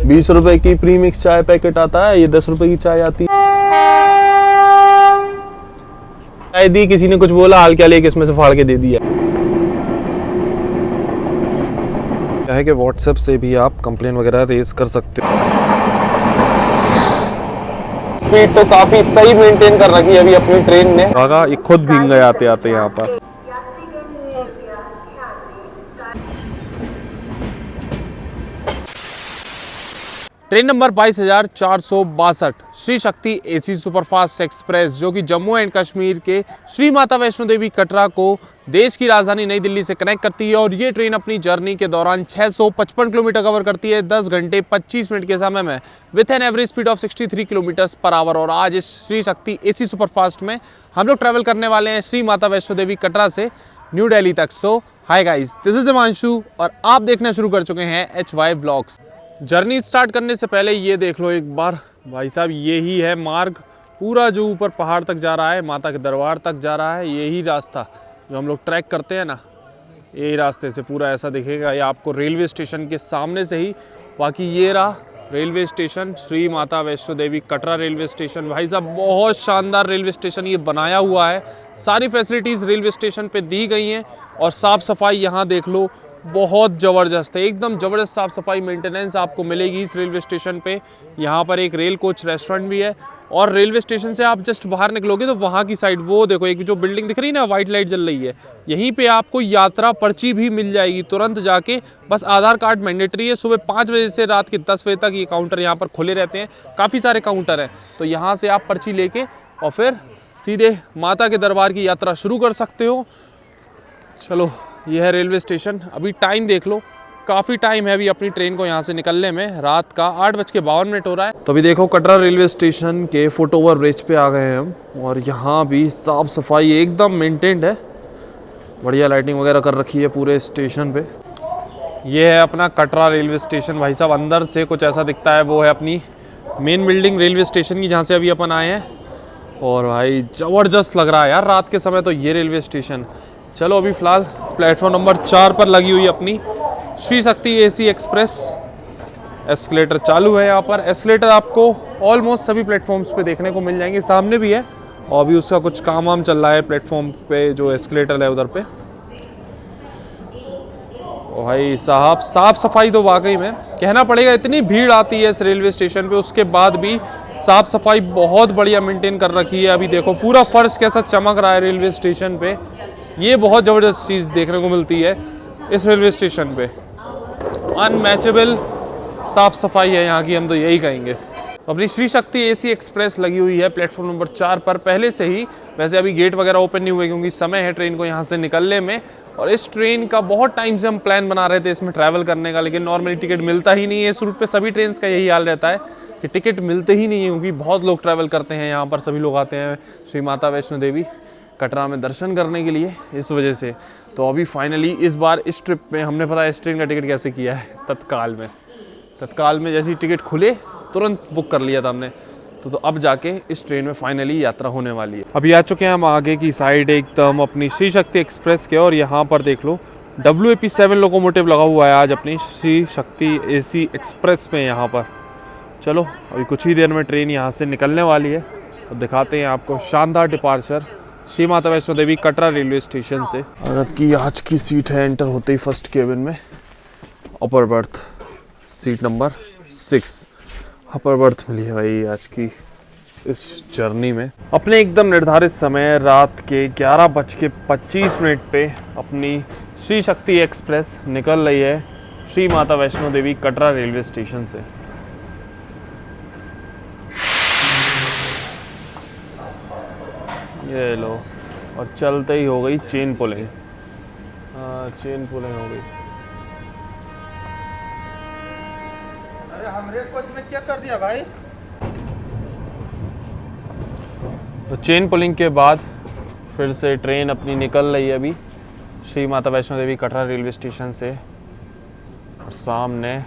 ₹20 की प्रीमिक्स चाय पैकेट आता है, ये ₹10 की चाय आती है। चाय दी, किसी ने कुछ बोला, हाल क्या लेके इसमें से फाड़ के दे दिया। क्या है कि व्हाट्सएप से भी आप कंप्लेन वगैरह रेज कर सकते हो। स्पीड तो काफी सही मेंटेन कर रखी है अभी अपनी ट्रेन ने। ये खुद भीग गए आते आते यहाँ पर। Train number 22,462 Shri Shakti AC superfast express, जो कि जम्मू एंड कश्मीर के श्री माता वैष्णो देवी कटरा को देश की राजधानी नई दिल्ली से कनेक्ट करती है। और ये ट्रेन अपनी जर्नी के दौरान 655 किलोमीटर कवर करती है 10 घंटे 25 मिनट के समय में, with an average speed of 63 kilometre per hour. और आज इस श्री शक्ति एसी सुपरफास्ट में हम लोग ट्रैवल करने वाले हैं श्री माता वैष्णो देवी कटरा से न्यू दिल्ली तक। So hi guys, this is Himanshu और आप देखना शुरू कर चुके हैं HY ब्लॉग्स। जर्नी स्टार्ट करने से पहले ये देख लो एक बार भाई साहब, ये ही है मार्ग पूरा जो ऊपर पहाड़ तक जा रहा है, माता के दरबार तक जा रहा है। यही रास्ता जो हम लोग ट्रैक करते हैं ना, यही रास्ते से पूरा ऐसा दिखेगा। ये आपको रेलवे स्टेशन के सामने से ही, बाकी ये रहा railway station Shri Mata Vaishno Devi Katra railway station. भाई साहब बहुत शानदार रेलवे स्टेशन ये बनाया हुआ है, सारी फैसिलिटीज़ रेलवे स्टेशन पे दी गई हैं। और साफ़ सफाई यहाँ देख लो बहुत ज़बरदस्त है, एकदम ज़बरदस्त साफ़ सफाई मेंटेनेंस आपको मिलेगी इस रेलवे स्टेशन पे। यहाँ पर एक रेल कोच रेस्टोरेंट भी है। और रेलवे स्टेशन से आप जस्ट बाहर निकलोगे तो वहाँ की साइड वो देखो, एक जो बिल्डिंग दिख रही है ना, वाइट लाइट जल रही है, यहीं पे आपको यात्रा पर्ची भी मिल जाएगी तुरंत जाके। बस आधार कार्ड मैंडेटरी है। सुबह 5 बजे से रात के 10 बजे तक ये काउंटर यहाँ पर खुले रहते हैं, काफ़ी सारे काउंटर हैं। तो यहाँ से आप पर्ची लेके और फिर सीधे माता के दरबार की यात्रा शुरू कर सकते हो। चलो यह है रेलवे स्टेशन। अभी टाइम देख लो, काफ़ी टाइम है अभी अपनी ट्रेन को यहाँ से निकलने में। रात का 8:52 हो रहा है। तो अभी देखो कटरा रेलवे स्टेशन के फुट ओवर ब्रिज पे आ गए हैं हम। और यहाँ भी साफ़ सफाई एकदम मेंटेन्ड है, बढ़िया लाइटिंग वगैरह कर रखी है पूरे स्टेशन पे। ये है अपना कटरा रेलवे स्टेशन भाई साहब। अंदर से कुछ ऐसा दिखता है, वो है अपनी मेन बिल्डिंग रेलवे स्टेशन की, जहाँ से अभी अपन आए हैं। और भाई ज़बरदस्त लग रहा है यार रात के समय तो ये रेलवे स्टेशन। चलो अभी फ़िलहाल प्लेटफॉर्म नंबर 4 पर लगी हुई अपनी Shri Shakti AC express. Escalator चालू है यहाँ पर। एस्केलेटर आपको ऑलमोस्ट सभी प्लेटफॉर्म्स पे देखने को मिल जाएंगे, सामने भी है। और अभी उसका कुछ काम वाम चल रहा है प्लेटफॉर्म पे, जो एस्केलेटर है उधर पे। और भाई साहब साफ़ सफाई तो वाकई में कहना पड़ेगा, इतनी भीड़ आती है इस रेलवे स्टेशन पे, उसके बाद भी साफ़ सफाई बहुत बढ़िया मेंटेन कर रखी है। अभी देखो पूरा फर्श कैसा चमक रहा है रेलवे स्टेशन पे। ये बहुत ज़बरदस्त चीज़ देखने को मिलती है इस रेलवे स्टेशन पे। अनमैचेबल साफ़ सफाई है यहाँ की, हम तो यही कहेंगे। अपनी श्री शक्ति एसी एक्सप्रेस लगी हुई है प्लेटफॉर्म नंबर 4 पर पहले से ही। वैसे अभी गेट वगैरह ओपन नहीं हुए क्योंकि समय है ट्रेन को यहाँ से निकलने में। और इस ट्रेन का बहुत टाइम से हम प्लान बना रहे थे इसमें ट्रैवल करने का, लेकिन नॉर्मली टिकट मिलता ही नहीं है। इस रूट पे सभी ट्रेन का यही हाल रहता है कि टिकट मिलते ही नहीं है, क्योंकि बहुत लोग ट्रैवल करते हैं यहाँ पर। सभी लोग आते हैं श्री माता वैष्णो देवी कटरा में दर्शन करने के लिए, इस वजह से। तो अभी फाइनली इस बार इस ट्रिप में हमने पता है इस ट्रेन का टिकट कैसे किया है, तत्काल में जैसे ही टिकट खुले तुरंत बुक कर लिया था हमने। तो अब जाके इस ट्रेन में फाइनली यात्रा होने वाली है। अभी आ चुके हैं हम आगे की साइड एकदम अपनी श्री शक्ति एक्सप्रेस के। और यहाँ पर देख लो WAP7 लोकोमोटिव लगा हुआ है आज अपनी श्री शक्ति एसी एक्सप्रेस में यहाँ पर। चलो अभी कुछ ही देर में ट्रेन यहाँ से निकलने वाली है, तो दिखाते हैं आपको शानदार departure Shri Mata Vaishno Devi Katra railway station से। औरत की आज की सीट है एंटर होते ही फर्स्ट केबिन में, upper berth seat number 6 upper berth मिली है भाई आज की इस जर्नी में। अपने एकदम निर्धारित समय रात के 11:25 पे अपनी श्री शक्ति एक्सप्रेस निकल रही है श्री माता वैष्णो देवी कटरा रेलवे स्टेशन से। ये लो, और चलते ही हो गई चेन पुलिंग। हाँ चेन पुलिंग हो गई। अरे हमरे कोच में क्या कर दिया भाई? तो चेन पुलिंग के बाद फिर से ट्रेन अपनी निकल रही है अभी श्री माता वैष्णो देवी कटरा रेलवे स्टेशन से। और सामने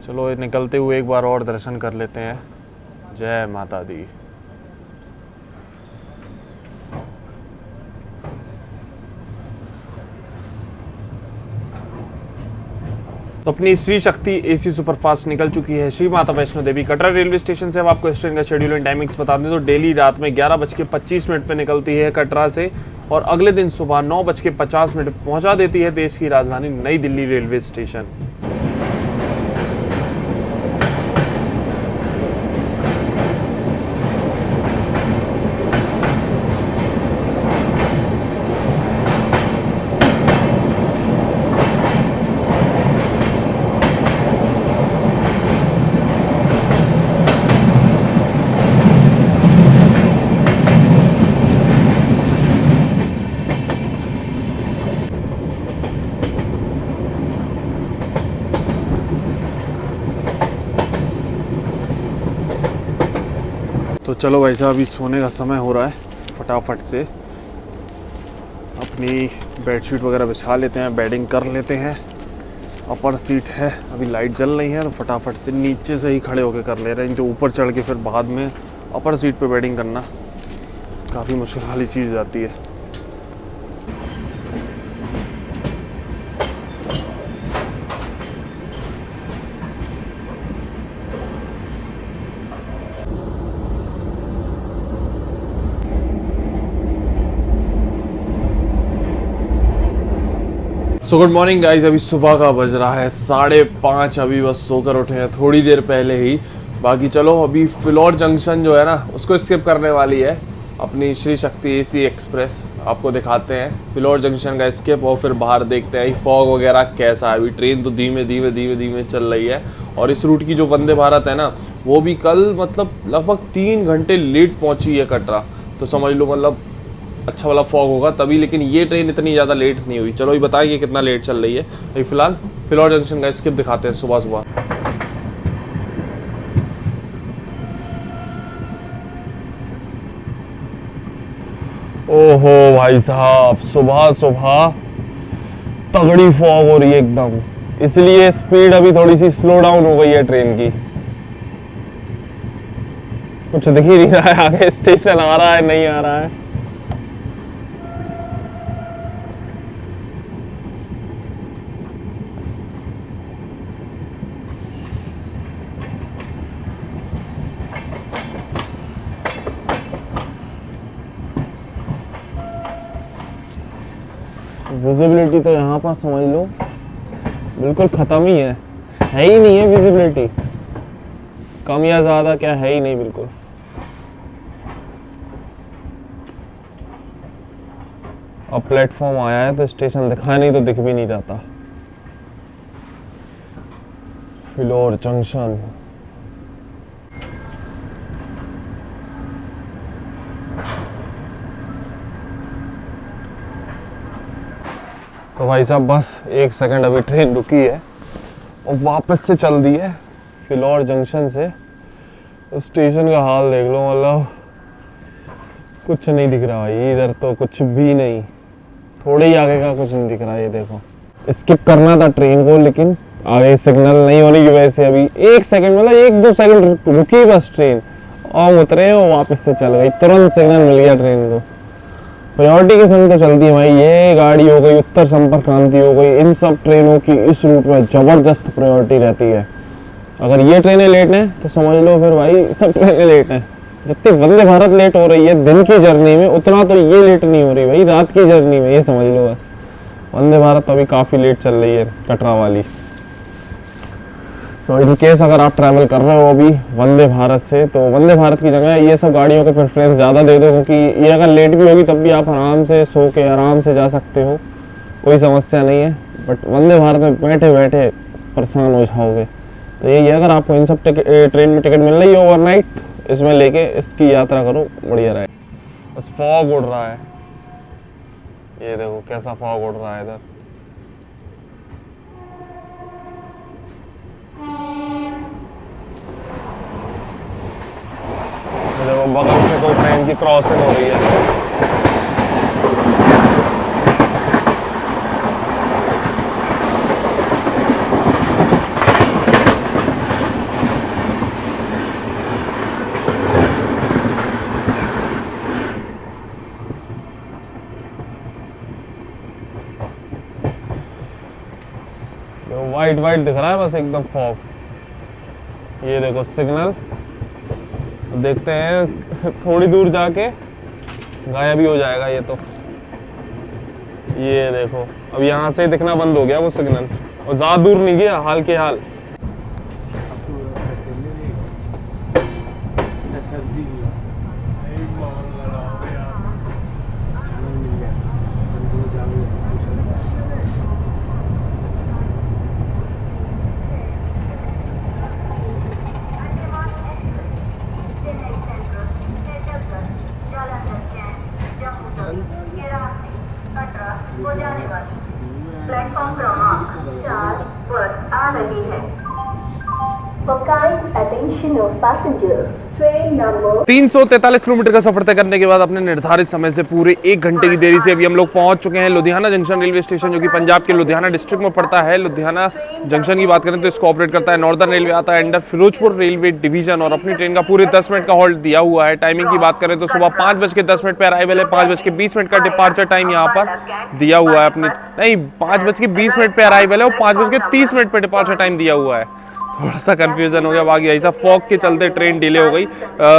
चलो निकलते हुए एक बार और दर्शन कर लेते हैं। जय माता दी। तो अपनी श्री शक्ति एसी सुपरफास्ट निकल चुकी है श्री माता वैष्णो देवी कटरा रेलवे स्टेशन से। अब आपको इस ट्रेन का शेड्यूल एंड टाइमिंग्स बता दें तो डेली रात में 11:25 पे निकलती है कटरा से और अगले दिन सुबह 9:50 पहुंचा देती है देश की राजधानी नई दिल्ली रेलवे स्टेशन। तो चलो भाई साहब अभी सोने का समय हो रहा है, फटाफट से अपनी बेडशीट वगैरह बिछा लेते हैं, बेडिंग कर लेते हैं। अपर सीट है, अभी लाइट जल रही है तो फटाफट से नीचे से ही खड़े होकर कर ले रहे हैं, तो ऊपर चढ़ के फिर बाद में अपर सीट पे बेडिंग करना काफ़ी मुश्किल वाली चीज़ हो जाती है। सो गुड मॉर्निंग गाइज, अभी सुबह का बज रहा है 5:30, अभी बस सोकर उठे हैं थोड़ी देर पहले ही। बाकी चलो अभी फिलौर जंक्शन जो है ना उसको स्किप करने वाली है अपनी श्री शक्ति एसी एक्सप्रेस, आपको दिखाते हैं फिलौर जंक्शन का स्किप और फिर बाहर देखते हैं फॉग वगैरह कैसा है। अभी ट्रेन तो धीमे धीमे चल रही है और इस रूट की जो वंदे भारत है ना वो भी कल मतलब लगभग 3 घंटे लेट पहुंची है कटरा, तो समझ लो मतलब अच्छा वाला फॉग होगा तभी, लेकिन ये ट्रेन इतनी ज़्यादा लेट नहीं हुई। चलो ये बताइए कितना लेट चल रही है। अभी फिलहाल फिलौर जंक्शन का स्किप दिखाते हैं सुबह सुबह। ओहो भाई साहब, सुबह सुबह तगड़ी फॉग हो रही है एकदम, इसलिए स्पीड अभी थोड़ी सी स्लो डाउन हो गई है ट्रेन की। कुछ दिख ही नहीं रहा है आगे स्टेशन आ रहा है नहीं आ रहा है। विजिबिलिटी तो यहाँ पर समझ लो बिल्कुल ख़त्म ही है ही नहीं है विजिबिलिटी, कम या ज़्यादा क्या है ही नहीं बिल्कुल। अब प्लेटफॉर्म आया है तो स्टेशन दिखा नहीं तो दिख भी नहीं जाता। फिलौर जंक्शन तो भाई साहब बस 1 सेकंड अभी ट्रेन रुकी है और वापस से चल दी है फिलौर जंक्शन से। तो स्टेशन का हाल देख लो, मतलब कुछ नहीं दिख रहा भाई, इधर तो कुछ भी नहीं, थोड़े ही आगे का कुछ नहीं दिख रहा। ये देखो स्किप करना था ट्रेन को, लेकिन आगे सिग्नल नहीं होने की वजह से अभी 1 सेकंड मतलब 1-2 सेकंड रुकी बस ट्रेन और उतरे और वापस से चल गई, तुरंत सिग्नल मिल गया ट्रेन को। प्रायोरिटी के संग तो चलती है भाई, ये गाड़ी हो गई, उत्तर संपर्क क्रांति हो गई, इन सब ट्रेनों की इस रूट में ज़बरदस्त प्रायोरिटी रहती है। अगर ये ट्रेनें लेट हैं तो समझ लो फिर भाई सब ट्रेनें लेट हैं। जितनी वंदे भारत लेट हो रही है दिन की जर्नी में, उतना तो ये लेट नहीं हो रही भाई रात की जर्नी में, ये समझ लो बस। वंदे भारत तो अभी काफ़ी लेट चल रही है कटरा वाली। तो इन केस अगर आप ट्रैवल कर रहे हो अभी वंदे भारत से, तो वंदे भारत की जगह ये सब गाड़ियों को प्रेफरेंस ज़्यादा दे दो, क्योंकि ये अगर लेट भी होगी तब भी आप आराम से सो के आराम से जा सकते हो, कोई समस्या नहीं है। बट वंदे भारत में बैठे बैठे परेशान हो जाओगे। तो यही है, अगर आपको इन सब ट्रेन में टिकट मिल रही है ओवरनाइट, इसमें लेके इसकी यात्रा करो, बढ़िया रहे। बस फॉग उड़ रहा है, ये देखो कैसा फॉग उड़ रहा है इधर। देखो बगल से कोई ट्रेन की क्रॉसिंग हो रही है। वाइट वाइट दिख रहा है बस एकदम फॉग। ये देखो सिग्नल, देखते हैं थोड़ी दूर जाके गायब ही हो जाएगा ये तो। ये देखो अब यहाँ से दिखना बंद हो गया वो सिग्नल, और ज्यादा दूर नहीं गया, हाल के हाल। प्लेटफॉर्म क्रमांक 4 पर आ रही है। For kind attention of passengers, train number 343 kilometre का सफर तय करने के बाद अपने निर्धारित समय से पूरे 1 घंटे की देरी से अभी हम लोग पहुंच चुके हैं लुधियाना जंक्शन रेलवे स्टेशन, जो कि पंजाब के लुधियाना डिस्ट्रिक्ट में पड़ता है। लुधियाना जंक्शन की बात करें तो इसको ऑपरेट करता है नॉर्दर्न रेलवे, आता है अंडर फिरोजपुर रेलवे डिवीजन, और अपनी ट्रेन का पूरे 10 मिनट का हॉल्ट दिया हुआ है। टाइमिंग की बात करें तो सुबह 5:10 पे अराइवल है, 5:20 का डिपार्चर टाइम यहाँ पर दिया हुआ है। अपनी नहीं 5:20 पे अराइवल है और 5:30 पे डिपार्चर टाइम दिया हुआ है। थोड़ा सा कंफ्यूजन हो गया, बाकी ऐसा फॉग के चलते ट्रेन डिले हो गई।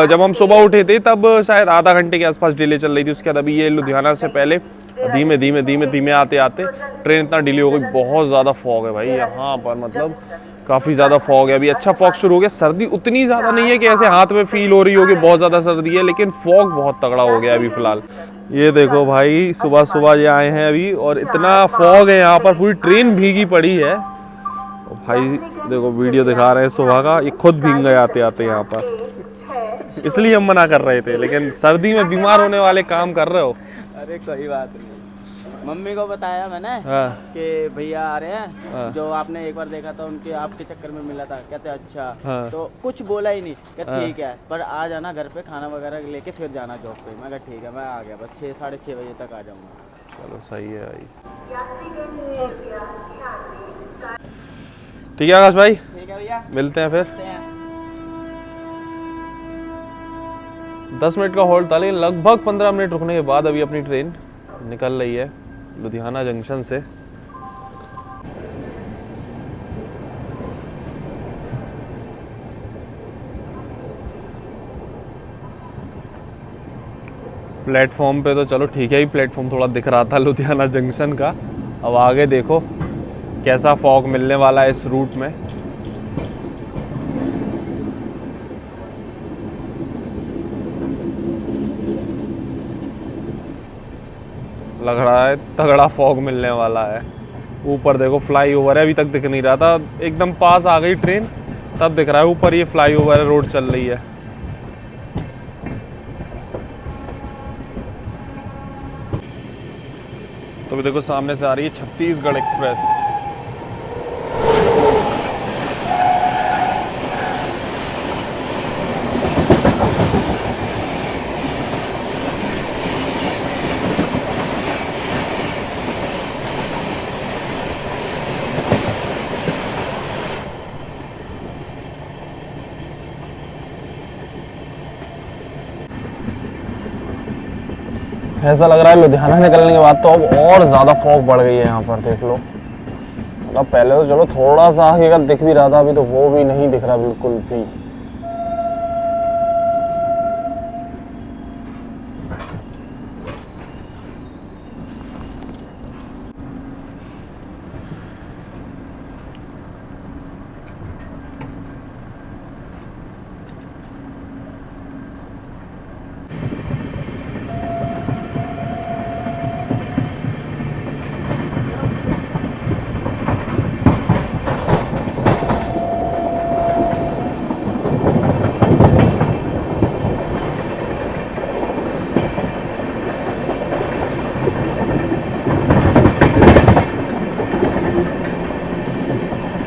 जब हम सुबह उठे थे तब शायद आधा घंटे के आसपास डिले चल रही थी। उसके बाद अभी ये लुधियाना से पहले धीमे आते आते ट्रेन इतना डिले हो गई। बहुत ज़्यादा फॉग है भाई यहाँ पर, मतलब काफ़ी ज़्यादा फॉग है। अभी अच्छा फॉग शुरू हो गया, सर्दी उतनी ज़्यादा नहीं है कि ऐसे हाथ में फील हो रही होगी बहुत ज़्यादा सर्दी है, लेकिन फॉग बहुत तगड़ा हो गया अभी फिलहाल। ये देखो भाई सुबह सुबह ये आए हैं अभी, और इतना फॉग है यहाँ पर, पूरी ट्रेन भीगी पड़ी है। भाई देखो वीडियो दिखा रहे हैं सुबह का, ये खुद भीग गए आते आते यहाँ पर, इसलिए हम मना कर रहे थे, लेकिन सर्दी में बीमार होने वाले काम कर रहे हो। अरे कोई बात नहीं, मम्मी को बताया मैंने कि भैया आ रहे हैं, जो आपने एक बार देखा था उनके आपके चक्कर में मिला था। कहते अच्छा, तो कुछ बोला ही नहीं, कहते ठीक है पर आ जाना घर पे, खाना वगैरह लेके फिर जाना जॉब पे। मैं कहा ठीक है, मैं आ गया, बस 6 साढ़े 6 बजे तक आ जाऊँगा। चलो सही है भाई, ठीक है आकाश भाई, ठीक है भैया, मिलते हैं फिर। 10 मिनट का हॉल्ट था, लेकिन लगभग 15 मिनट रुकने के बाद अभी अपनी ट्रेन निकल रही है लुधियाना जंक्शन से। प्लेटफॉर्म पे तो चलो ठीक है, ही प्लेटफॉर्म थोड़ा दिख रहा था लुधियाना जंक्शन का। अब आगे देखो कैसा फॉग मिलने वाला है इस रूट में। लग रहा है तगड़ा फॉग मिलने वाला है। ऊपर देखो फ्लाईओवर है, अभी तक दिख नहीं रहा था, एकदम पास आ गई ट्रेन तब दिख रहा है ऊपर ये फ्लाईओवर है, रोड चल रही है। तो भी देखो सामने से आ रही है छत्तीसगढ़ एक्सप्रेस। ऐसा लग रहा है लुधियाना निकलने के बाद तो अब और ज़्यादा फॉग बढ़ गई है यहाँ पर, देख लो। मतलब पहले तो चलो थोड़ा सा आगे का दिख भी रहा था, अभी तो वो भी नहीं दिख रहा बिल्कुल भी।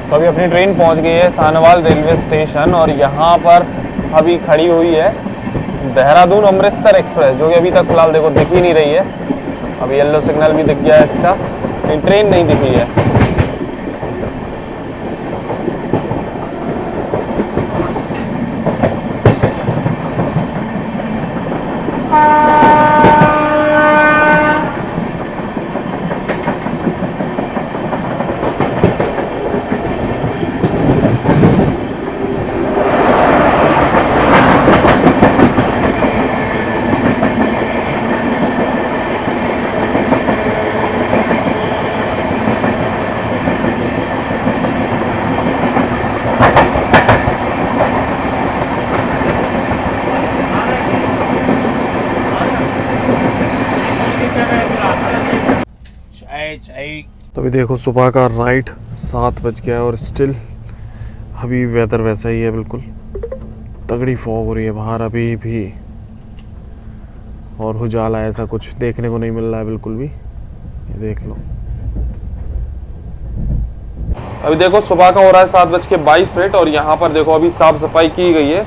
तो अभी अपनी ट्रेन पहुंच गई है सानवाल रेलवे स्टेशन, और यहाँ पर अभी खड़ी हुई है देहरादून अमृतसर एक्सप्रेस, जो कि अभी तक फिलहाल देखो दिख ही नहीं रही है। अभी येलो सिग्नल भी दिख गया है इसका, लेकिन ट्रेन नहीं दिखी है। तो अभी देखो सुबह का राइट 7 बज गया है और स्टिल अभी वेदर वैसा ही है, बिल्कुल तगड़ी फॉग हो रही है बाहर अभी भी, और उजाला ऐसा कुछ देखने को नहीं मिल रहा है बिल्कुल भी। ये देख लो, अभी देखो सुबह का हो रहा है 7:22 और यहाँ पर देखो अभी साफ सफाई की गई है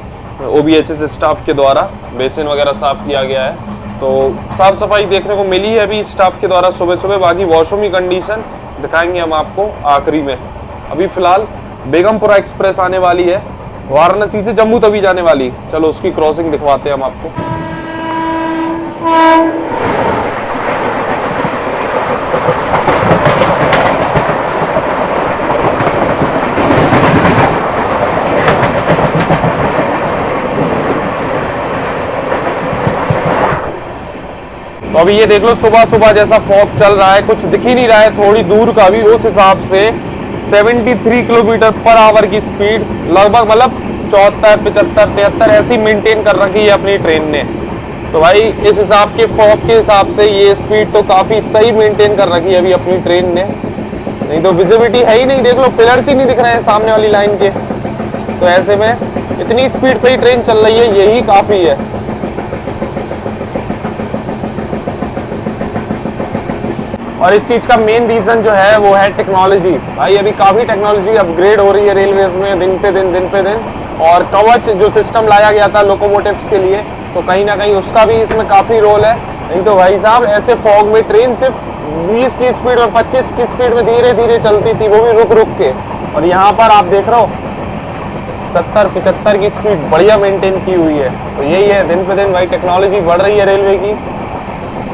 OBHS स्टाफ के द्वारा, बेसिन वगैरह साफ किया गया है। तो साफ सफाई देखने को मिली है अभी स्टाफ के द्वारा सुबह सुबह। बाकी वॉशरूम की कंडीशन दिखाएंगे हम आपको आखिरी में। अभी फिलहाल बेगमपुरा एक्सप्रेस आने वाली है, वाराणसी से जम्मू तवी जाने वाली। चलो उसकी क्रॉसिंग दिखवाते हैं हम आपको। तो अभी ये देख लो सुबह सुबह जैसा फॉग चल रहा है, कुछ दिख ही नहीं रहा है थोड़ी दूर का भी। उस हिसाब से 73 किलोमीटर पर आवर की स्पीड लगभग, मतलब 74, 75, 73 ऐसी मेंटेन कर रखी है अपनी ट्रेन ने। तो भाई इस हिसाब के फॉग के हिसाब से ये स्पीड तो काफी सही मेंटेन कर रखी है अभी अपनी ट्रेन ने। नहीं तो विजिबिलिटी है ही नहीं, देख लो पिलर्स ही नहीं दिख रहे हैं सामने वाली लाइन के। तो ऐसे में इतनी स्पीड पे ही ट्रेन चल रही है, यही काफी है। और इस चीज का मेन रीजन जो है वो है टेक्नोलॉजी। भाई अभी काफी टेक्नोलॉजी अपग्रेड हो रही है रेलवेज में दिन पे दिन। और कवच जो सिस्टम लाया गया था लोकोमोटिव्स के लिए, तो कहीं ना कहीं उसका भी इसमें काफी रोल है। नहीं तो भाई साहब ऐसे फॉग में ट्रेन सिर्फ 20 की स्पीड और 25 की स्पीड में धीरे धीरे चलती थी, वो भी रुक के। और यहाँ पर आप देख रहे हो 70, 75 की स्पीड बढ़िया मेंटेन की हुई है। तो यही है, दिन पे दिन भाई टेक्नोलॉजी बढ़ रही है रेलवे की,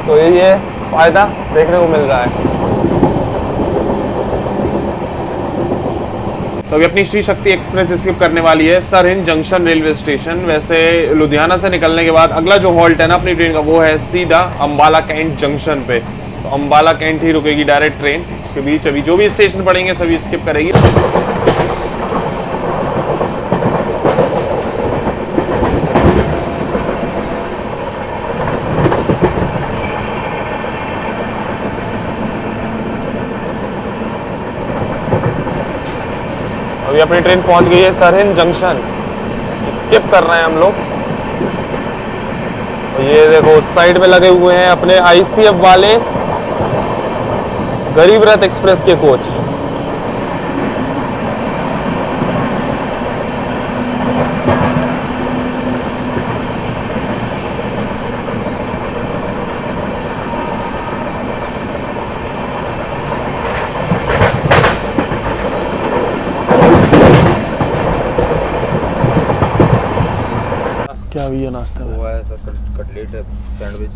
तो यही है फायदा देखने को मिल रहा है। तो अभी अपनी श्री शक्ति एक्सप्रेस स्किप करने वाली है सरहिंद जंक्शन रेलवे स्टेशन। वैसे लुधियाना से निकलने के बाद अगला जो हॉल्ट है ना अपनी ट्रेन का, वो है सीधा अंबाला कैंट जंक्शन पे। तो अंबाला कैंट ही रुकेगी डायरेक्ट ट्रेन। उसके बीच अभी जो भी स्टेशन पड़ेंगे सभी स्किप करेगी। अभी अपनी ट्रेन पहुंच गई है सरहिंद जंक्शन, स्किप कर रहे हैं हम लोग। तो ये देखो उस साइड में लगे हुए हैं अपने ICF वाले गरीब रथ एक्सप्रेस के कोच। क्या भी ये नाश्ता में? वो है सर कटलेट है, सैंडविच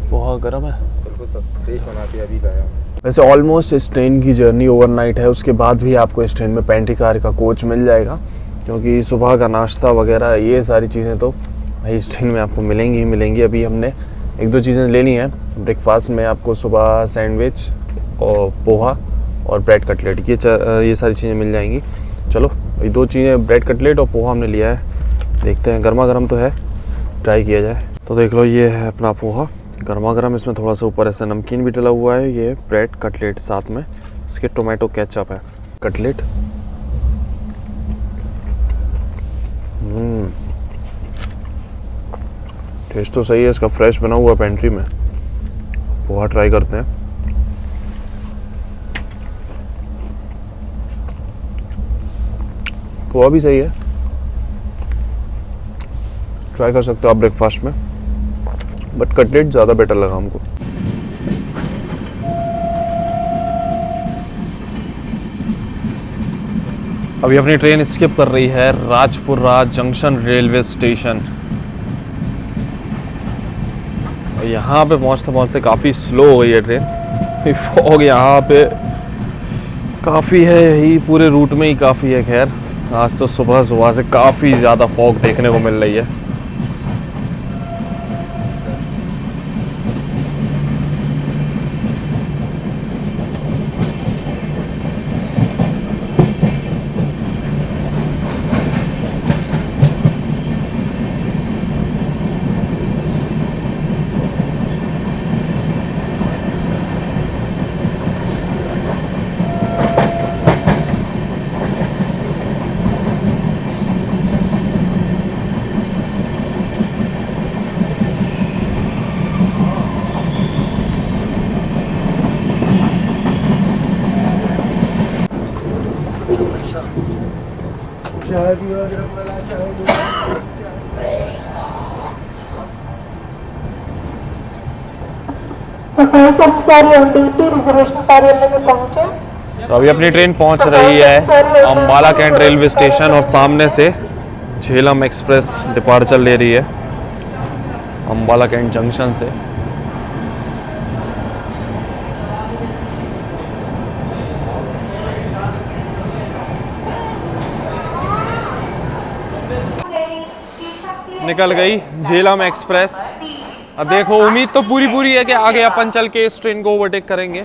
बहुत गर्म है बिल्कुल सर, फ्रेश बना के अभी लाया हूँ। वैसे ऑलमोस्ट इस ट्रेन की जर्नी ओवरनाइट है, उसके बाद भी आपको इस ट्रेन में पेंट्री कार का कोच मिल जाएगा, क्योंकि सुबह का नाश्ता वगैरह ये सारी चीज़ें तो भाई इस ट्रेन में आपको मिलेंगी ही मिलेंगी। अभी हमने 1-2 चीज़ें लेनी है ब्रेकफास्ट में। आपको सुबह सैंडविच और पोहा और ब्रेड कटलेट, ये सारी चीज़ें मिल जाएंगी। चलो ये 2 चीज़ें, ब्रेड कटलेट और पोहा हमने लिया है, देखते हैं गर्मा गर्म तो है, ट्राई किया जाए। तो देख लो ये है अपना पोहा गर्मा गर्म, इसमें थोड़ा सा ऊपर ऐसा नमकीन भी डला हुआ है। ये ब्रेड कटलेट साथ में इसके टोमेटो केचप है। कटलेट टेस्ट तो सही है इसका, फ्रेश बना हुआ पेंट्री में। पोहा ट्राई करते हैं। पोहा भी सही है, ट्राई कर सकते हो आप ब्रेकफास्ट में, बट कटलेट ज़्यादा बेटर लगा हमको। अभी अपनी ट्रेन स्किप कर रही है राजपुरा जंक्शन रेलवे स्टेशन। यहाँ पे पहुँचते पहुँचते काफ़ी स्लो हो गई है ट्रेन। फॉग यहाँ पे काफ़ी है, यही पूरे रूट में ही काफ़ी है। खैर आज तो सुबह सुबह से काफ़ी ज़्यादा फॉग देखने को मिल रही है। चाय भी अदरक वाला चाय भी। रिजर्वेशन कार्यालय में पहुंचे। तो अभी अपनी ट्रेन पहुंच रही है अंबाला कैंट रेलवे स्टेशन और सामने से झेलम एक्सप्रेस डिपार्चर ले रही है अंबाला कैंट जंक्शन से। निकल गई झेलम एक्सप्रेस। अब देखो उम्मीद तो पूरी है कि आगे अपन चल के इस ट्रेन को ओवरटेक करेंगे।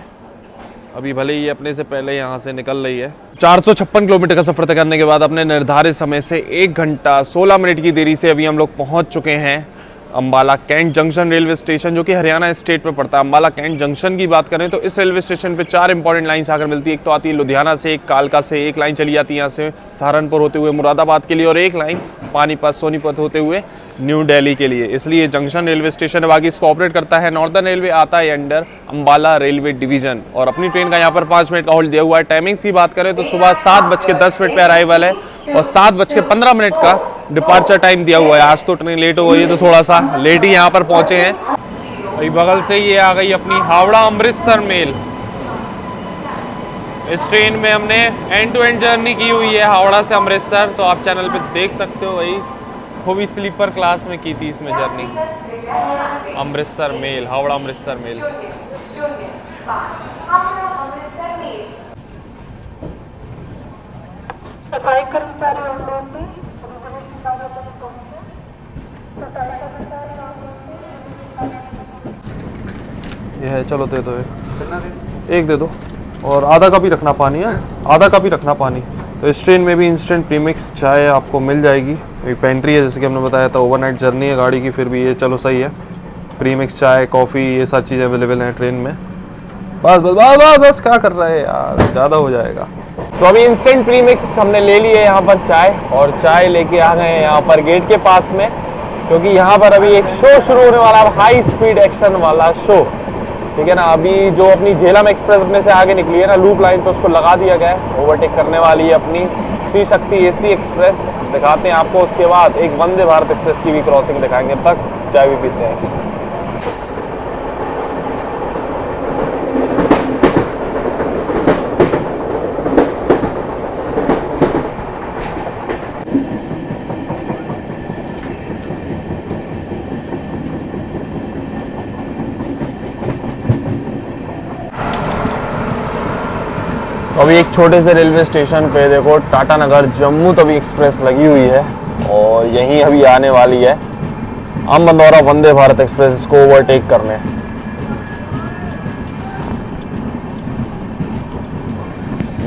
अभी भले ही अपने से पहले यहाँ से निकल रही है। 456 किलोमीटर का सफर तय करने के बाद अपने निर्धारित समय से 1 घंटा 16 मिनट की देरी से अभी हम लोग पहुँच चुके हैं Ambala cantt junction railway station, जो कि हरियाणा स्टेट में पड़ता है। अंबाला कैंट जंक्शन की बात करें तो इस रेलवे स्टेशन पे 4 इंपॉर्टेंट लाइन्स आकर मिलती है। एक तो आती है लुधियाना से, एक कालका से, एक लाइन चली जाती है यहाँ से सहारनपुर होते हुए मुरादाबाद के लिए, और एक लाइन पानीपत सोनीपत होते हुए न्यू दिल्ली के लिए। इसलिए जंक्शन रेलवे स्टेशन है। बाकी इसको ऑपरेट करता है नॉर्दर्न रेलवे, आता है अंडर अंबाला रेलवे डिवीजन। और अपनी ट्रेन का यहाँ पर 5 मिनट का होल्ड दिया हुआ है। टाइमिंग्स की बात करें तो सुबह 7:10 पे अराइवल है और 7:15 का डिपार्चर टाइम दिया हुआ है। आज तो ट्रेन लेट हो गई है तो थोड़ा सा लेट ही यहाँ पर पहुंचे हैं। अभी बगल से ये आ गई अपनी हावड़ा अमृतसर मेल। इस ट्रेन में हमने एंड टू एंड जर्नी की हुई है हावड़ा से अमृतसर, तो आप चैनल पे देख सकते हो। वही वो भी स्लीपर क्लास में की थी इसमें journey. Amritsar mail, Howrah Amritsar mail. सफाई कर्मचारी ये है, चलो दे दो एक दे दो और आधा कप ही रखना पानी है, आधा कप ही रखना पानी। तो इस ट्रेन में भी इंस्टेंट प्रीमिक्स चाय आपको मिल जाएगी। एक पेंट्री है जैसे कि हमने बताया था, ओवरनाइट जर्नी है गाड़ी की, फिर भी ये चलो सही है। प्रीमिक्स चाय, कॉफ़ी, ये सब चीज़ें अवेलेबल हैं ट्रेन में। बस क्या कर रहे हैं यार, ज़्यादा हो जाएगा। तो अभी इंस्टेंट प्रीमिक्स हमने ले ली है यहाँ पर चाय, और चाय लेके आ गए हैं यहाँ पर गेट के पास में, क्योंकि यहाँ पर अभी एक शो शुरू होने वाला है, हाई स्पीड एक्शन वाला शो। ठीक है ना। अभी जो अपनी झेलम एक्सप्रेस अपने से आगे निकली है ना लूप लाइन पे, उसको लगा दिया गया है। ओवरटेक करने वाली है अपनी श्री शक्ति एसी एक्सप्रेस। दिखाते हैं आपको, उसके बाद एक वंदे भारत एक्सप्रेस की भी क्रॉसिंग दिखाएंगे। तक चाय भी पीते हैं। अभी एक छोटे से रेलवे स्टेशन पे देखो टाटा नगर जम्मू तवी एक्सप्रेस लगी हुई है, और यहीं अभी आने वाली है अम्बंदौरा वंदे भारत एक्सप्रेस इसको ओवरटेक करने।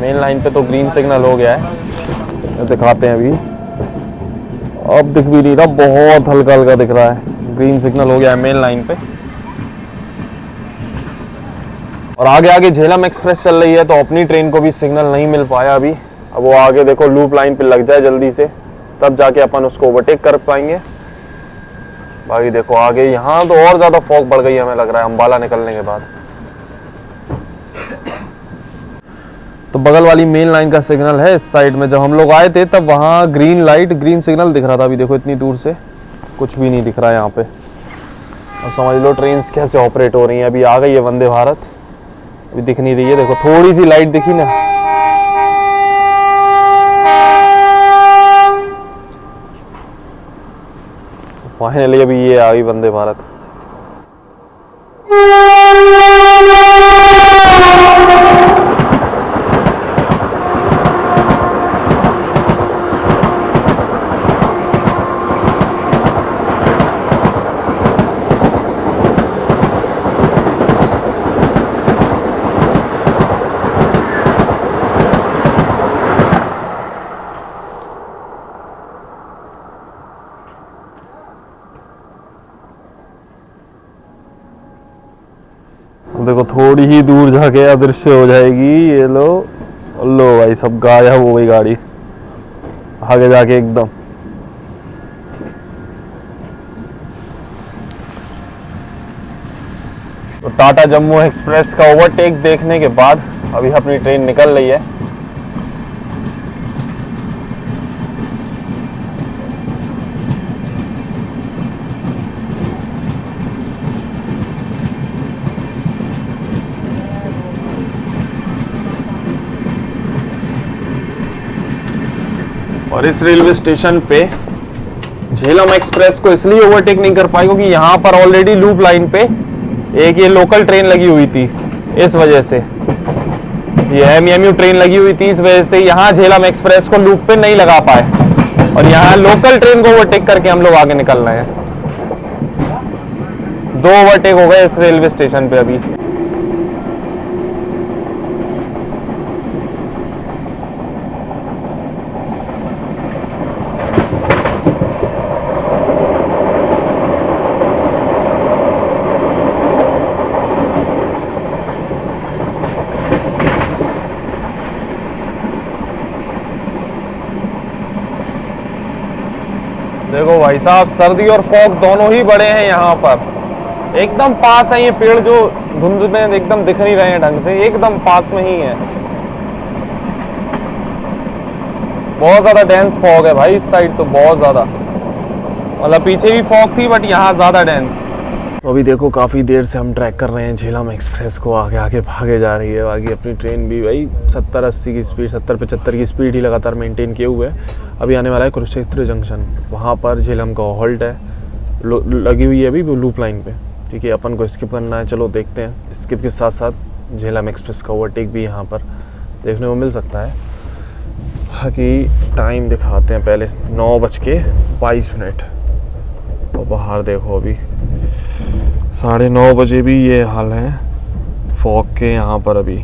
मेन लाइन पे तो ग्रीन सिग्नल हो गया है, दिखाते हैं अभी। अब दिख भी नहीं रहा, बहुत हल्का हल्का दिख रहा है। ग्रीन सिग्नल हो गया है मेन लाइन पे, और आगे आगे झेलम एक्सप्रेस चल रही है, तो अपनी ट्रेन को भी सिग्नल नहीं मिल पाया अभी। अब वो आगे देखो लूप लाइन पे लग जाए जल्दी से, तब जाके अपन उसको ओवरटेक कर पाएंगे। बाकी देखो आगे यहाँ तो और ज्यादा फॉग बढ़ गई हमें लग रहा है अंबाला निकलने के बाद। तो बगल वाली मेन लाइन का सिग्नल है इस साइड में। जब हम लोग आए थे तब वहाँ ग्रीन लाइट, ग्रीन सिग्नल दिख रहा था। अभी देखो इतनी दूर से कुछ भी नहीं दिख रहा है यहाँ पे। अब समझ लो ट्रेन कैसे ऑपरेट हो रही है। अभी आ गई है वंदे भारत, अभी दिख नहीं रही है। देखो थोड़ी सी लाइट दिखी ना, फाइनली अभी ये आ गई वंदे भारत। देखो थोड़ी ही दूर जाके अदृश्य हो जाएगी। ये लो लो भाई, सब गायब हो गई गाड़ी आगे जाके एकदम। तो टाटा जम्मू एक्सप्रेस का ओवरटेक देखने के बाद अभी अपनी ट्रेन निकल रही है। और इस रेलवे स्टेशन पे झेलम एक्सप्रेस को इसलिए ओवरटेक नहीं कर पाई क्योंकि यहाँ पर ऑलरेडी लूप लाइन पे एक ये लोकल ट्रेन लगी हुई थी। इस वजह से ये एमएमयू ट्रेन लगी हुई थी, इस वजह से यहाँ झेलम एक्सप्रेस को लूप पे नहीं लगा पाए और यहाँ लोकल ट्रेन को ओवरटेक करके हम लोग आगे निकल रहे हैं। 2 ओवरटेक हो गए इस रेलवे स्टेशन पे अभी। देखो भाई साहब, सर्दी और फॉग दोनों ही बड़े हैं यहाँ पर। एकदम पास है ये पेड़ जो धुंध में एकदम दिख नहीं रहे हैं ढंग से, एकदम पास में ही है। बहुत ज्यादा डेंस फॉग है भाई इस साइड तो, बहुत ज्यादा। मतलब पीछे भी फॉग थी बट यहाँ ज्यादा डेंस। तो अभी देखो काफ़ी देर से हम ट्रैक कर रहे हैं झेलम एक्सप्रेस को, आगे आगे भागे जा रही है। आगे अपनी ट्रेन भी भाई 70-80 की स्पीड, 70-75 की स्पीड ही लगातार मेंटेन किए हुए है। अभी आने वाला है कुरुक्षेत्र जंक्शन, वहाँ पर झेलम का हॉल्ट है, लगी हुई है अभी वो लूप लाइन पे। ठीक है, अपन को स्किप करना है, चलो देखते हैं। स्किप के साथ साथ झेलम एक्सप्रेस का ओवरटेक भी यहाँ पर देखने को मिल सकता है। बाकी टाइम दिखाते हैं पहले, 9:22। और बाहर देखो अभी 9:30 बजे भी ये हाल है फॉग के यहाँ पर अभी।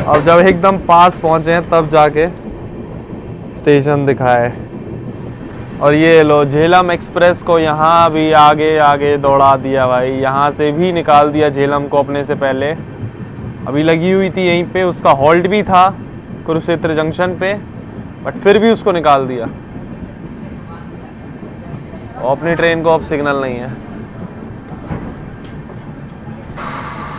अब जब एकदम पास पहुंचे हैं तब जाके स्टेशन दिखा है। और ये लो झेलम एक्सप्रेस को यहाँ भी आगे आगे दौड़ा दिया भाई, यहाँ से भी निकाल दिया झेलम को अपने से पहले। अभी लगी हुई थी यहीं पे, उसका हॉल्ट भी था कुरुक्षेत्र जंक्शन पे, बट फिर भी उसको निकाल दिया। और अपनी ट्रेन को अब सिग्नल नहीं है।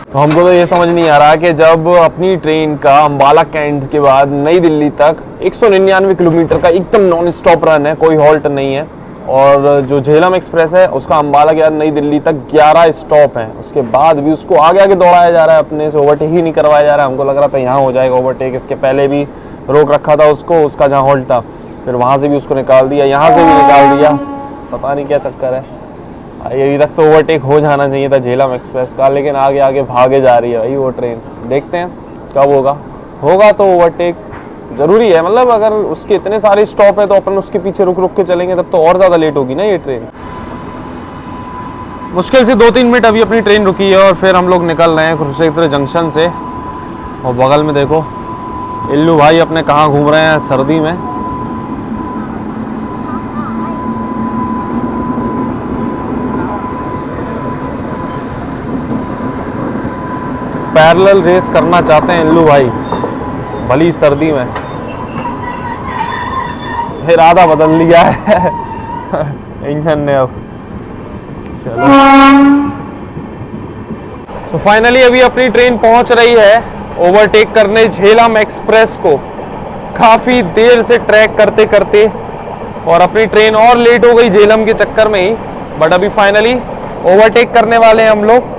तो हमको तो ये समझ नहीं आ रहा कि जब अपनी ट्रेन का अंबाला कैंट के बाद नई दिल्ली तक 199 किलोमीटर का एकदम नॉन स्टॉप रन है, कोई हॉल्ट नहीं है, और जो झेलम एक्सप्रेस है उसका अंबाला के बाद नई दिल्ली तक 11 स्टॉप हैं, उसके बाद भी उसको आगे आगे दौड़ाया जा रहा है, अपने से ओवरटेक ही नहीं करवाया जा रहा है। हमको लग रहा था यहाँ हो जाएगा ओवरटेक, इसके पहले भी रोक रखा था उसको, उसका जहाँ हॉल्ट था, फिर वहाँ से भी उसको निकाल दिया, यहाँ से भी निकाल दिया। पता नहीं क्या चक्कर है। अभी तक तो ओवरटेक हो जाना चाहिए था झेलम एक्सप्रेस का, लेकिन आगे आगे भागे जा रही है भाई वो ट्रेन। देखते हैं कब होगा तो ओवरटेक जरूरी है। मतलब अगर उसके इतने सारे स्टॉप है तो अपन उसके पीछे रुक रुक के चलेंगे तब तो और ज़्यादा लेट होगी ना ये ट्रेन। मुश्किल से 2-3 मिनट अभी अपनी ट्रेन रुकी है और फिर हम लोग निकल रहे हैं कुरुक्षेत्र जंक्शन से। और बगल में देखो इल्लू भाई अपने कहाँ घूम रहे हैं सर्दी में। पैरेलल रेस करना चाहते हैं इल्लू भाई भली सर्दी में। इरादा बदल लिया है इंजन ने अब। चलो तो फाइनली अभी अपनी ट्रेन पहुंच रही है ओवरटेक करने झेलम एक्सप्रेस को। काफी देर से ट्रैक करते करते और अपनी ट्रेन और लेट हो गई झेलम के चक्कर में ही, बट अभी फाइनली ओवरटेक करने वाले हैं हम लोग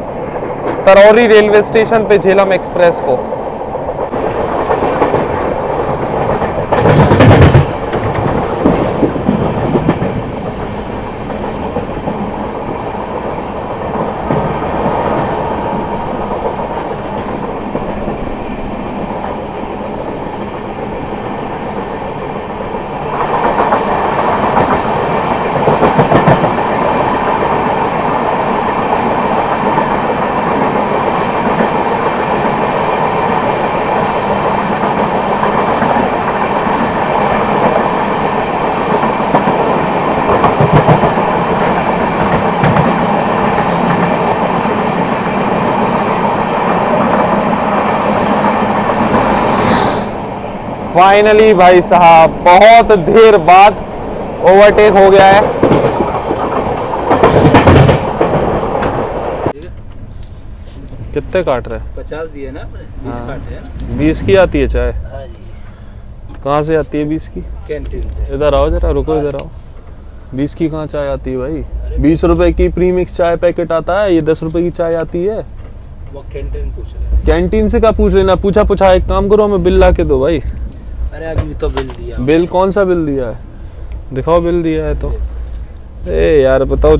तरौरी रेलवे स्टेशन पे झेलम एक्सप्रेस को। फाइनली भाई साहब बहुत देर बाद ओवरटेक हो गया है। कितने काट रहे? 50 दिए ना, 20 काटे हैं। 20 की आती है चाय। कहाँ से आती है 20 की? कैंटीन से। इधर आओ जरा, रुको इधर आओ। 20 की कहाँ चाय आती है भाई? 20 रुपए की प्रीमिक्स चाय पैकेट आता है, ये 10 रुपए की चाय आती है। वो कैंटीन पूछ रहे हैं। कैंटीन से क्या पूछ लेना, पूछा एक काम करो, हमें बिल ला के दो भाई। अरे अभी तो बिल दिया। बिल कौन सा बिल दिया है? दिखाओ बिल दिया है तो। ए यार बताओ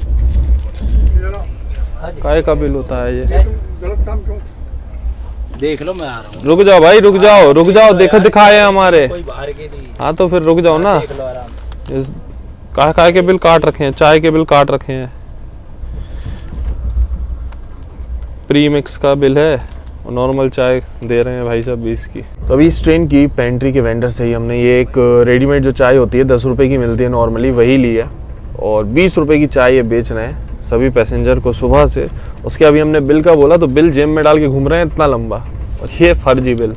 काय का बिल होता है ये? गलत काम क्यों? देख लो मैं आ रहा हूँ। रुक जाओ भाई, रुक जाओ, देखो दिखाए हमारे। कोई बाहर के नहीं। हाँ तो फिर रुक जाओ ना। देख लो आराम। इस काय के बिल काट रखे हैं, चाय के बिल काट रखे हैं। प्रीमिक्स का बिल है और नॉर्मल चाय दे रहे हैं भाई साहब 20 की। तो अभी इस ट्रेन की पेंट्री के वेंडर से ही हमने ये एक रेडीमेड जो चाय होती है 10 रुपए की मिलती है नॉर्मली, वही ली है और 20 रुपए की चाय ये बेच रहे हैं सभी पैसेंजर को सुबह से। उसके अभी हमने बिल का बोला तो बिल जेब में डाल के घूम रहे हैं इतना लंबा, और ये फर्जी बिल।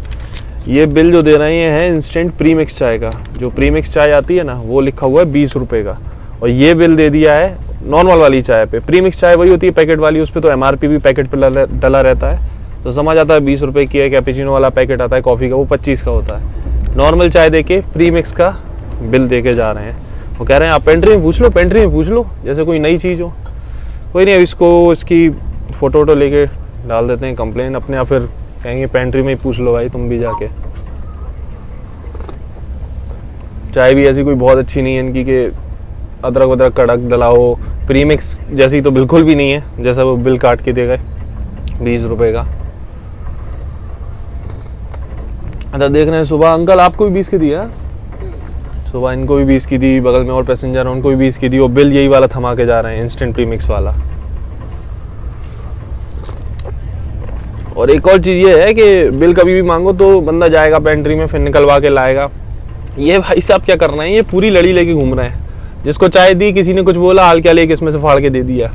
ये बिल जो दे रहे हैं इंस्टेंट प्रीमिक्स चाय का, जो प्रीमिक्स चाय आती है ना वो लिखा हुआ है 20 रुपए का, और ये बिल दे दिया है नॉर्मल वाली चाय पे। प्रीमिक्स चाय वही होती है पैकेट वाली, उस पर तो MRP भी पैकेट पे डला रहता है, तो समझ आता है 20 रुपए की है। कैपेचिनो वाला पैकेट आता है कॉफ़ी का, वो 25 का होता है। नॉर्मल चाय दे के प्रीमिक्स का बिल दे के जा रहे हैं। वो कह रहे हैं आप पेंट्री में पूछ लो, जैसे कोई नई चीज़ हो। कोई नहीं, अब इसको इसकी फ़ोटो वोटो लेके डाल देते हैं कंप्लेन अपने, या फिर कहेंगे पेंट्री में ही पूछ लो भाई तुम भी जाके। चाय भी ऐसी कोई बहुत अच्छी नहीं है इनकी कि अदरक वदरक कड़क डलाओ, प्रीमिक्स जैसी तो बिल्कुल भी नहीं है जैसा वो बिल काट के दे गए 20 रुपए का। अच्छा देख रहे हैं सुबह अंकल आपको भी 20 की दिया, सुबह इनको भी 20 की दी, बगल में और पैसेंजर हैं उनको भी 20 की दी, वो बिल यही वाला थमा के जा रहे हैं इंस्टेंट प्रीमिक्स वाला। और एक और चीज़ ये है कि बिल कभी भी मांगो तो बंदा जाएगा पेंट्री में फिर निकलवा के लाएगा। ये भाई साहब क्या कर रहे हैं, ये पूरी लड़ी लेके घूम रहे हैं। जिसको चाय दी किसी ने कुछ बोला, हाल क्या लेके इसमें से फाड़ के दे दिया।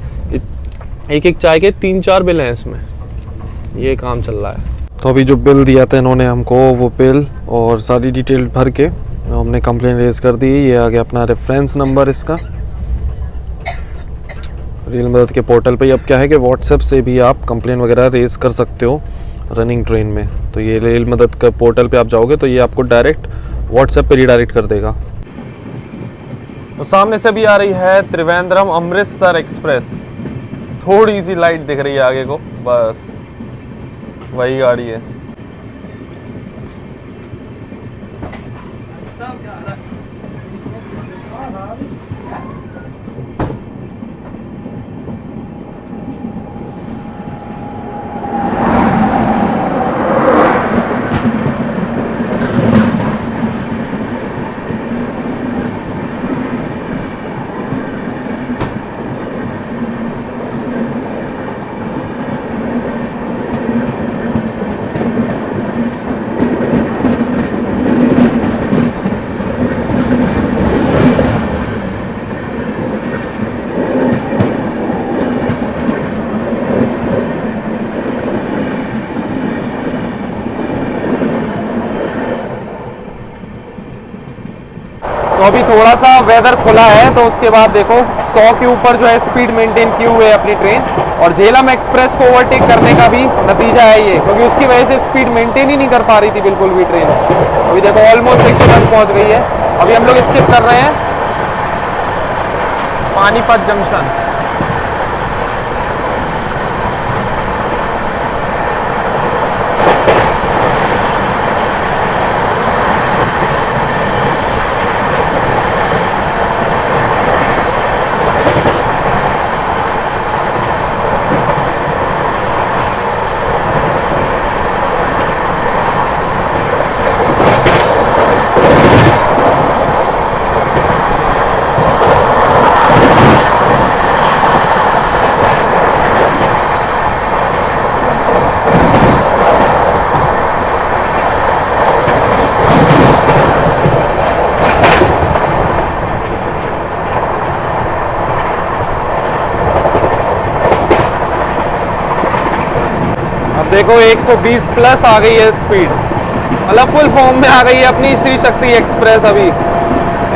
एक चाय के 3-4 बिल हैं इसमें, ये काम चल रहा है। तो अभी जो बिल दिया था इन्होंने हमको, वो बिल और सारी डिटेल भर के हमने कंप्लेन रेज कर दी। ये आ गया अपना रेफरेंस नंबर इसका रेल मदद के पोर्टल पे। अब क्या है कि व्हाट्सएप से भी आप कंप्लेन वगैरह रेज कर सकते हो रनिंग ट्रेन में। तो ये रेल मदद का पोर्टल पे आप जाओगे तो ये आपको डायरेक्ट व्हाट्सएप पे रिडायरेक्ट कर देगा। तो सामने से भी आ रही है त्रिवेंद्रम अमृतसर एक्सप्रेस, थोड़ी सी लाइट दिख रही है आगे को, बस वही गाड़ी है। तो अभी थोड़ा सा वेदर खुला है तो उसके बाद देखो 100 के ऊपर जो है स्पीड मेंटेन की हुई है अपनी ट्रेन, और झेलम एक्सप्रेस को ओवरटेक करने का भी नतीजा है ये, क्योंकि उसकी वजह से स्पीड मेंटेन ही नहीं कर पा रही थी बिल्कुल भी ट्रेन। अभी देखो ऑलमोस्ट 110 पहुंच गई है। अभी हम लोग स्किप कर रहे हैं पानीपत जंक्शन। देखो 120 प्लस आ गई है स्पीड, मतलब फुल फॉर्म में आ गई है अपनी श्री शक्ति एक्सप्रेस अभी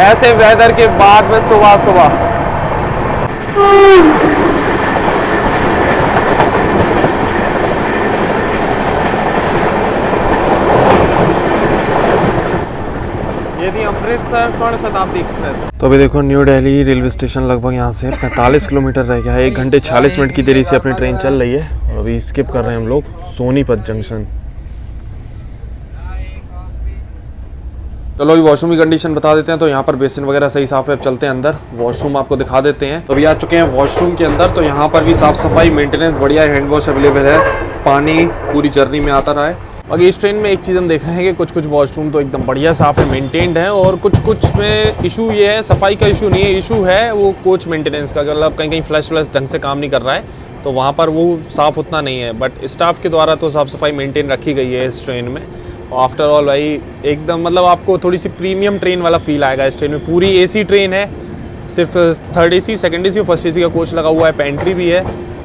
ऐसे वेदर के बाद में सुबह सुबह। ये थी अमृतसर स्वर्ण शताब्दी एक्सप्रेस। तो अभी देखो न्यू दिल्ली रेलवे स्टेशन लगभग यहाँ से 45 किलोमीटर रह गया है। 1 घंटे 40 मिनट की देरी से अपनी ट्रेन चल रही है और अभी स्किप कर रहे हैं हम लोग सोनीपत जंक्शन। चलो अभी वॉशरूम की कंडीशन बता देते हैं। तो यहाँ पर बेसिन वगैरह सही साफ है। अब चलते हैं अंदर, वॉशरूम आपको दिखा देते हैं। तो अभी आ चुके हैं वॉशरूम के अंदर। तो यहाँ पर भी साफ सफाई मेंटेनेंस बढ़िया है, हैंड वॉश अवेलेबल है, पानी पूरी जर्नी में आता रहा है। बाकी इस ट्रेन में एक चीज़ हम देख रहे हैं कि कुछ कुछ वॉशरूम तो एकदम बढ़िया साफ है, मेंटेन्ड है, और कुछ कुछ में इशू ये है, सफाई का इशू नहीं है, इशू है वो कोच मेंटेनेंस का। मतलब कहीं कहीं फ्लश ढंग से काम नहीं कर रहा है, तो वहाँ पर वो साफ़ उतना नहीं है। बट स्टाफ के द्वारा तो साफ़ सफाई मेंटेन रखी गई है इस ट्रेन में। आफ्टर ऑल भाई एकदम मतलब आपको थोड़ी सी प्रीमियम ट्रेन वाला फील आएगा इस ट्रेन में। पूरी एसी ट्रेन है, सिर्फ 3rd AC, 2nd AC और 1st AC का कोच लगा हुआ है, पेंट्री भी है।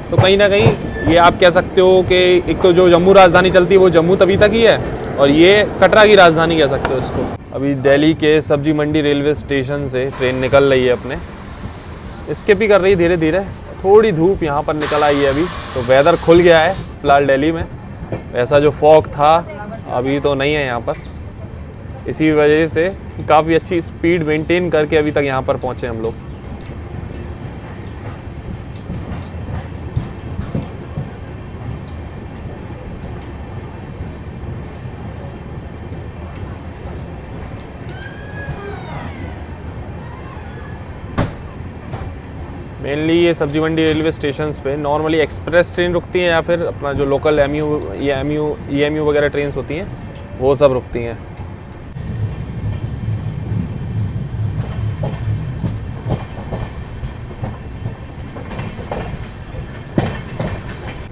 तो कहीं ना कहीं ये आप कह सकते हो कि एक तो जो जम्मू राजधानी चलती है वो जम्मू तवी तक ही है, और ये कटरा की राजधानी कह सकते हो इसको। अभी दिल्ली के सब्जी मंडी रेलवे स्टेशन से ट्रेन निकल रही है अपने, स्किप ही कर रही है धीरे धीरे। थोड़ी धूप यहाँ पर निकल आई है अभी, तो वेदर खुल गया है फिलहाल दिल्ली में। ऐसा जो फॉग था अभी तो नहीं है यहाँ पर, इसी वजह से काफ़ी अच्छी स्पीड मेंटेन करके अभी तक यहाँ पर पहुँचे हम लोग। मेनली ये सब्जी मंडी रेलवे स्टेशन पे नॉर्मली एक्सप्रेस ट्रेन रुकती हैं, या फिर अपना जो लोकल EMU वगैरह ट्रेन्स होती हैं वो सब रुकती हैं।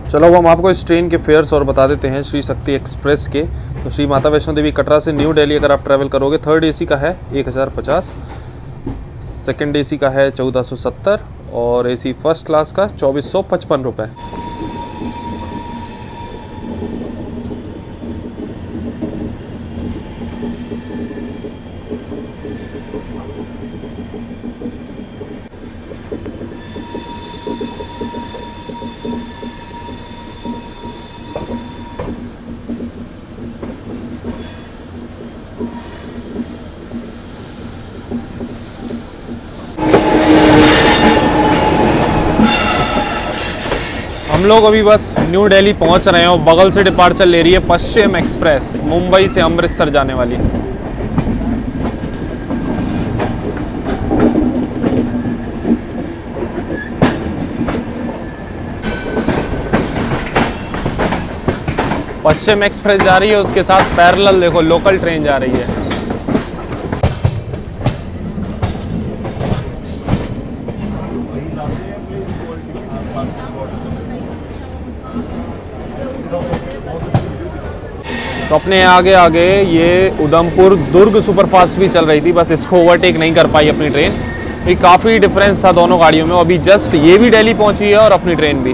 चलो अब हम आपको इस ट्रेन के फेयर्स और बता देते हैं श्री शक्ति एक्सप्रेस के। तो श्री माता वैष्णो देवी कटरा से न्यू दिल्ली अगर आप ट्रैवल करोगे, 3rd AC का है 1050, 2nd AC का है 1470 और AC फर्स्ट क्लास का 2455 रुपये। हम लोग अभी बस न्यू दिल्ली पहुंच रहे हैं और बगल से डिपार्चर ले रही है पश्चिम एक्सप्रेस, मुंबई से अमृतसर जाने वाली। पश्चिम एक्सप्रेस जा रही है, उसके साथ पैरेलल देखो लोकल ट्रेन जा रही है। तो अपने आगे आगे ये उधमपुर दुर्ग सुपरफास्ट भी चल रही थी, बस इसको ओवरटेक नहीं कर पाई अपनी ट्रेन। ये काफ़ी डिफरेंस था दोनों गाड़ियों में। अभी जस्ट ये भी दिल्ली पहुंची है और अपनी ट्रेन भी।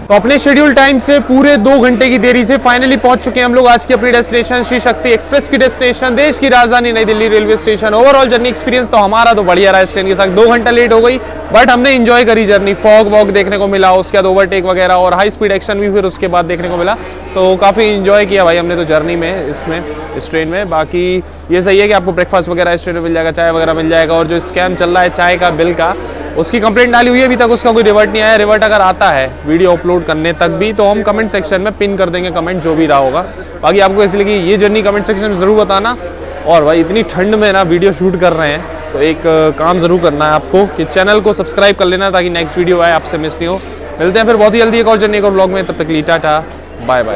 तो अपने शेड्यूल टाइम से पूरे 2 घंटे की देरी से फाइनली पहुंच चुके हैं हम लोग आज की अपनी डेस्टिनेशन श्री शक्ति एक्सप्रेस की डेस्टिनेशन, देश की राजधानी नई Delhi railway station. Overall journey experience तो हमारा तो बढ़िया रहा इस ट्रेन के साथ। 2 घंटा लेट हो गई बट हमने इंजॉय करी जर्नी। फॉग वॉग देखने को मिला, उसके बाद ओवरटेक वगैरह और हाई स्पीड एक्शन भी फिर उसके बाद देखने को मिला। तो काफ़ी इंजॉय किया भाई हमने तो जर्नी में, इस ट्रेन में। बाकी ये सही है कि आपको ब्रेकफास्ट वगैरह इस ट्रेन में मिल जाएगा, चाय वगैरह मिल जाएगा। और जो स्कैम चल रहा है चाय का बिल का, उसकी कंप्लेंट डाली हुई है, अभी तक उसका कोई रिवर्ट नहीं आया। रिवर्ट अगर आता है वीडियो अपलोड करने तक भी तो हम कमेंट सेक्शन में पिन कर देंगे कमेंट जो भी रहा होगा। बाकी आपको इसलिए कि ये जर्नी कमेंट सेक्शन में ज़रूर बताना। और भाई इतनी ठंड में ना वीडियो शूट कर रहे हैं तो एक काम ज़रूर करना है आपको कि चैनल को सब्सक्राइब कर लेना ताकि नेक्स्ट वीडियो आए आपसे मिस नहीं हो। मिलते हैं फिर बहुत ही जल्दी एक और जर्नी एक और ब्लॉग में, तब तक लिए टाटा बाय बाय।